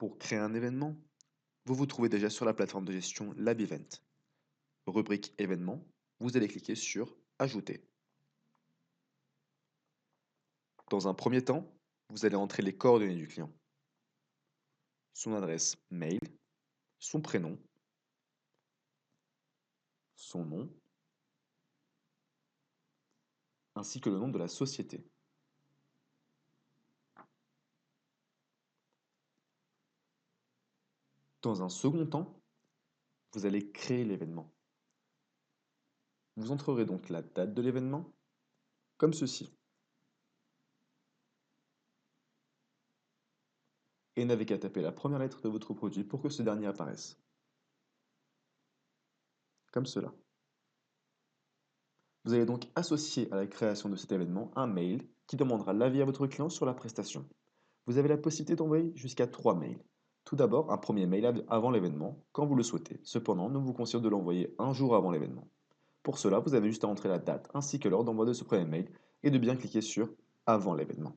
Pour créer un événement, vous vous trouvez déjà sur la plateforme de gestion LabEvent. Rubrique événement, vous allez cliquer sur Ajouter. Dans un premier temps, vous allez entrer les coordonnées du client, son adresse mail, son prénom, son nom, ainsi que le nom de la société. Dans un second temps, vous allez créer l'événement. Vous entrerez donc la date de l'événement, comme ceci, et n'avez qu'à taper la première lettre de votre produit pour que ce dernier apparaisse, comme cela. Vous allez donc associer à la création de cet événement un mail qui demandera l'avis à votre client sur la prestation. Vous avez la possibilité d'envoyer jusqu'à 3 mails. Tout d'abord, un premier mail avant l'événement, quand vous le souhaitez. Cependant, nous vous conseillons de l'envoyer un jour avant l'événement. Pour cela, vous avez juste à entrer la date ainsi que l'heure d'envoi de ce premier mail et de bien cliquer sur Avant l'événement.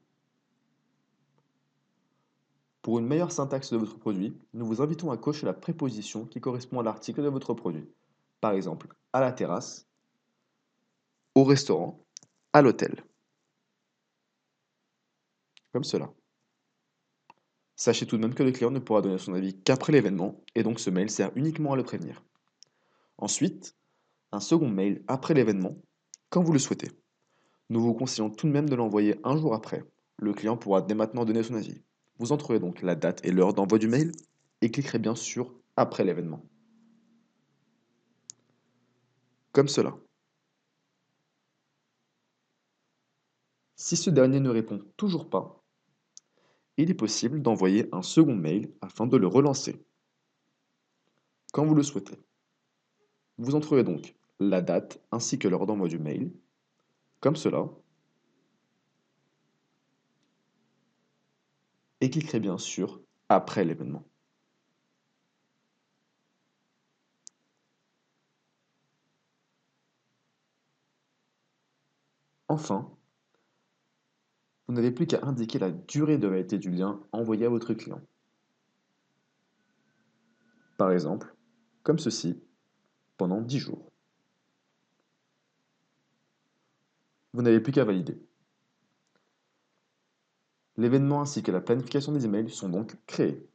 Pour une meilleure syntaxe de votre produit, nous vous invitons à cocher la préposition qui correspond à l'article de votre produit. Par exemple, à la terrasse, au restaurant, à l'hôtel. Comme cela. Sachez tout de même que le client ne pourra donner son avis qu'après l'événement, et donc ce mail sert uniquement à le prévenir. Ensuite, un second mail après l'événement, quand vous le souhaitez. Nous vous conseillons tout de même de l'envoyer un jour après. Le client pourra dès maintenant donner son avis. Vous entrerez donc la date et l'heure d'envoi du mail et cliquerez bien sur Après l'événement. Comme cela. Si ce dernier ne répond toujours pas, il est possible d'envoyer un second mail afin de le relancer, quand vous le souhaitez. Vous entrerez donc la date ainsi que l'heure d'envoi du mail, comme cela, et cliquerez bien sur Après l'événement. Enfin, vous n'avez plus qu'à indiquer la durée de validité du lien envoyé à votre client. Par exemple, comme ceci, pendant 10 jours. Vous n'avez plus qu'à valider. L'événement ainsi que la planification des emails sont donc créés.